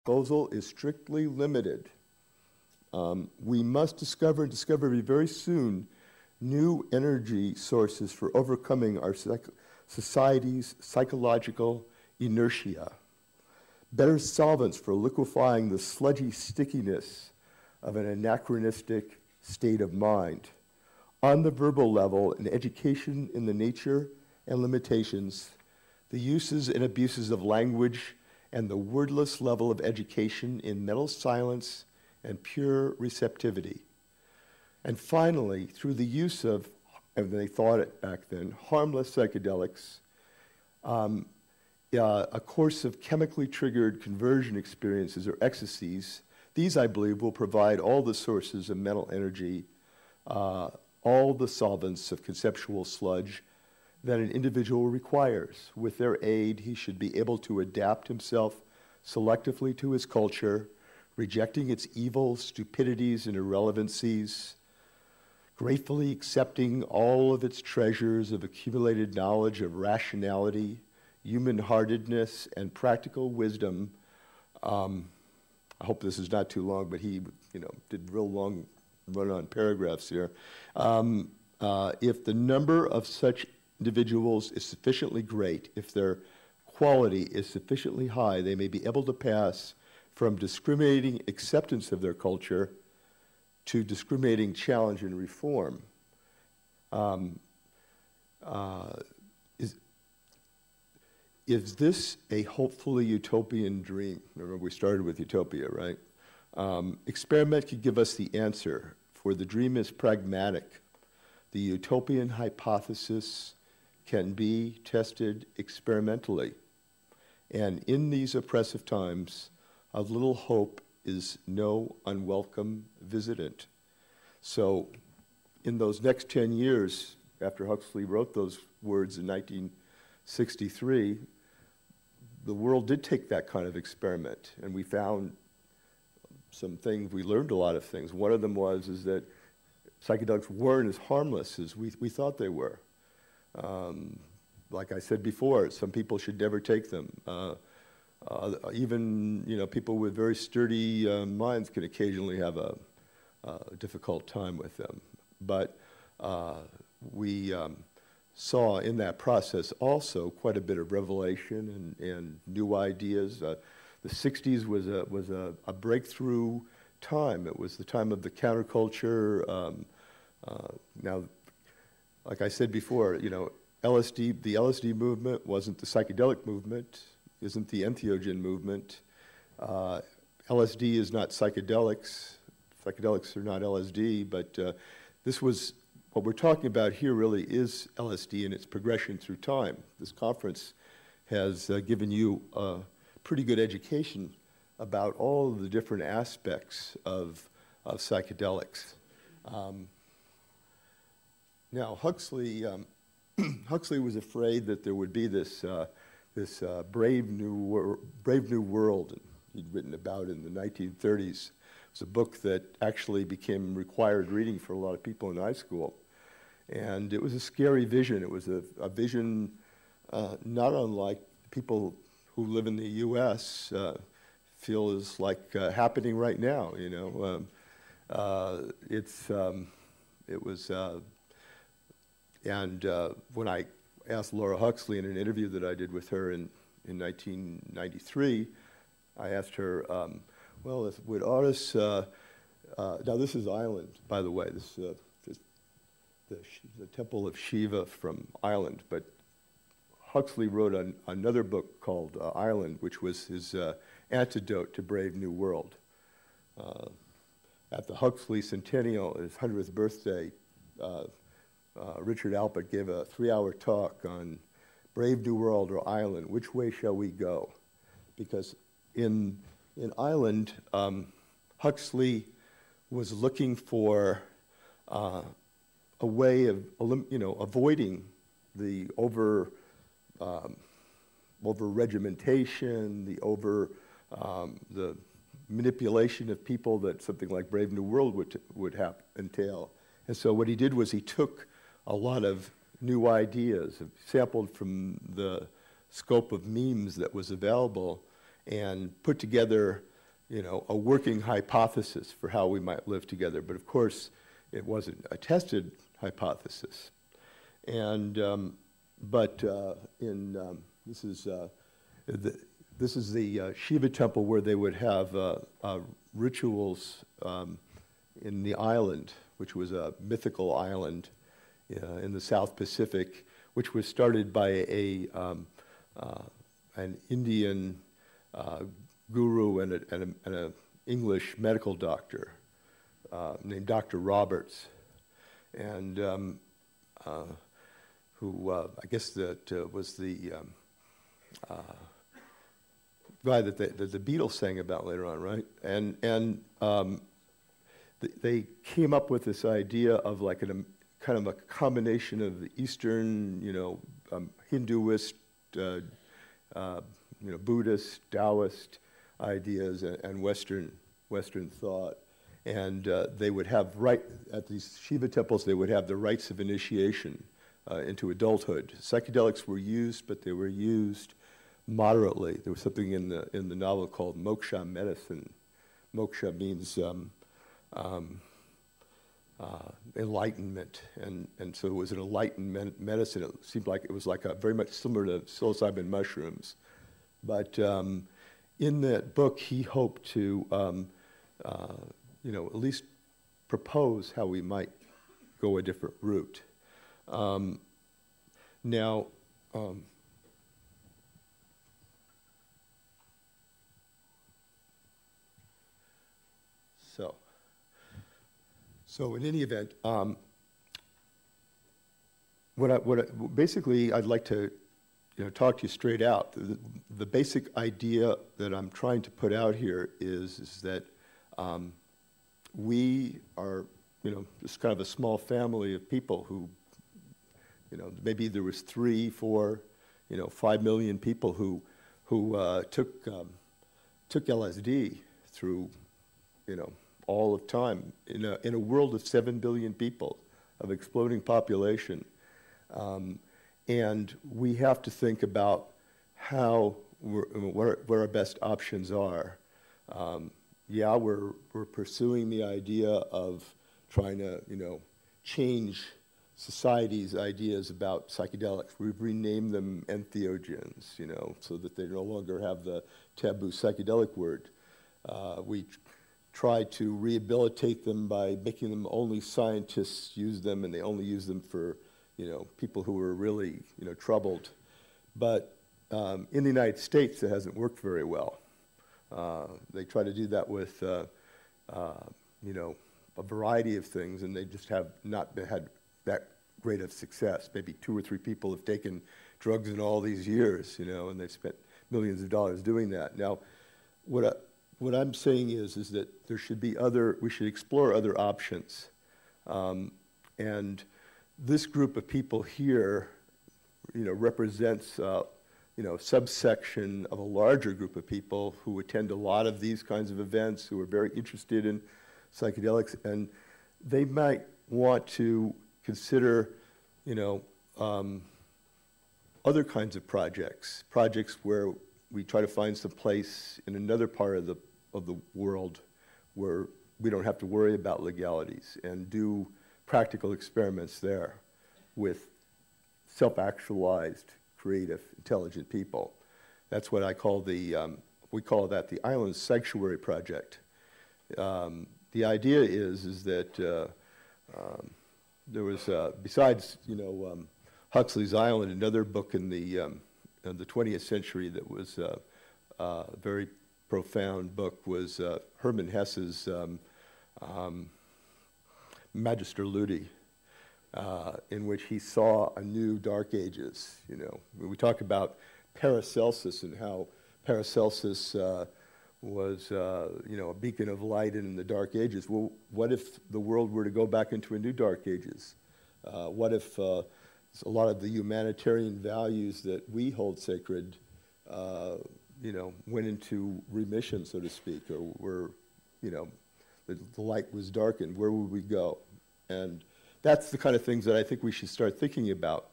disposal is strictly limited. We must discover very soon new energy sources for overcoming our society's psychological inertia, better solvents for liquefying the sludgy stickiness of an anachronistic state of mind. On the verbal level, an education in the nature and limitations, the uses and abuses of language, and the wordless level of education in mental silence and pure receptivity. And finally, through the use of, and they thought it back then, harmless psychedelics, a course of chemically triggered conversion experiences or ecstasies. These, I believe, will provide all the sources of mental energy, all the solvents of conceptual sludge that an individual requires. With their aid, he should be able to adapt himself selectively to his culture, rejecting its evil, stupidities, and irrelevancies, gratefully accepting all of its treasures of accumulated knowledge of rationality, human-heartedness, and practical wisdom. I hope this is not too long, but he, did real long run-on paragraphs here. If the number of such individuals is sufficiently great, if their quality is sufficiently high, they may be able to pass from discriminating acceptance of their culture to discriminating challenge and reform. Is this a hopefully utopian dream? Remember, we started with utopia, right? Experiment could give us the answer, for the dream is pragmatic. The utopian hypothesis can be tested experimentally. And in these oppressive times, a little hope is no unwelcome visitant. So in those next 10 years, after Huxley wrote those words in 1963, the world did take that kind of experiment, and we found some things, we learned a lot of things. One of them is that psychedelics weren't as harmless as we thought they were. Like I said before, some people should never take them. Even people with very sturdy minds can occasionally have a difficult time with them. But we saw in that process also quite a bit of revelation and new ideas. The 60s was a breakthrough time. It was the time of the counterculture. Now, like I said before, the LSD movement wasn't the psychedelic movement, isn't the entheogen movement. LSD is not psychedelics. Psychedelics are not LSD, but this was, what we're talking about here really is LSD and its progression through time. This conference has given you a pretty good education about all of the different aspects of psychedelics. Now, Huxley was afraid that there would be this brave new world he'd written about in the 1930s. It's a book that actually became required reading for a lot of people in high school. And it was a scary vision. It was a vision not unlike people who live in the U.S. Feel is like happening right now, when I asked Laura Huxley in an interview that I did with her in 1993, I asked her, would artists, now this is Ireland, by the way, this the Temple of Shiva from Ireland, but Huxley wrote another book called Ireland, which was his antidote to Brave New World. At the Huxley centennial, his 100th birthday, Richard Alpert gave a 3-hour talk on Brave New World or Ireland, which way shall we go? Because in Ireland, Huxley was looking for a way of avoiding the over-regimentation, the manipulation of people that something like Brave New World would entail. And so what he did was he took a lot of new ideas, sampled from the scope of memes that was available, and put together you know, a working hypothesis for how we might live together. But of course, it wasn't a tested hypothesis. And this is the Shiva temple where they would have rituals in the island, which was a mythical island in the South Pacific, which was started by an Indian guru and an English medical doctor named Dr. Roberts, and who I guess that was the guy that the Beatles sang about later on, right? And they came up with this idea of like kind of a combination of the Eastern, you know, Hinduist, you know, Buddhist, Taoist ideas and Western thought. And they would have, right at these Shiva temples, they would have the rites of initiation into adulthood. Psychedelics were used, but they were used moderately. There was something in the novel called moksha medicine. Moksha means enlightenment, and so it was an enlightenment medicine. It seemed like it was like very much similar to psilocybin mushrooms. But in that book, he hoped to, you know, at least propose how we might go a different route. Now, so in any event, basically I'd like to, you know, talk to you straight out. The basic idea that I'm trying to put out here is that we are, you know, just kind of a small family of people who, you know, maybe there was 3, 4, you know, 5 million people who took LSD through, you know, all of time in a world of 7 billion people, of exploding population. And we have to think about how what our best options are. Yeah, we're pursuing the idea of trying to, you know, change society's ideas about psychedelics. We've renamed them entheogens, you know, so that they no longer have the taboo psychedelic word. We try to rehabilitate them by making them only scientists use them, and they only use them for, you know, people who are really, you know, troubled. But in the United States, it hasn't worked very well. They try to do that with, you know, a variety of things, and they just have not had that great of success. Maybe 2 or 3 people have taken drugs in all these years, you know, and they've spent millions of dollars doing that. Now, what I'm saying is that there should be we should explore other options. And this group of people here, you know, represents, you know, subsection of a larger group of people who attend a lot of these kinds of events, who are very interested in psychedelics, and they might want to consider, you know, other kinds of projects where we try to find some place in another part of the world where we don't have to worry about legalities, and do practical experiments there with self-actualized, creative, intelligent people. That's what I call we call that the Island Sanctuary Project. The idea is that there was, besides, you know, Huxley's Island, another book in the 20th century that was a very profound book was Hermann Hesse's Magister Ludi, in which he saw a new Dark Ages. You know, we talk about Paracelsus and how Paracelsus was, you know, a beacon of light in the Dark Ages. Well, what if the world were to go back into a new Dark Ages? What if a lot of the humanitarian values that we hold sacred, you know, went into remission, so to speak, or were, you know, the light was darkened? Where would we go? And that's the kind of things that I think we should start thinking about.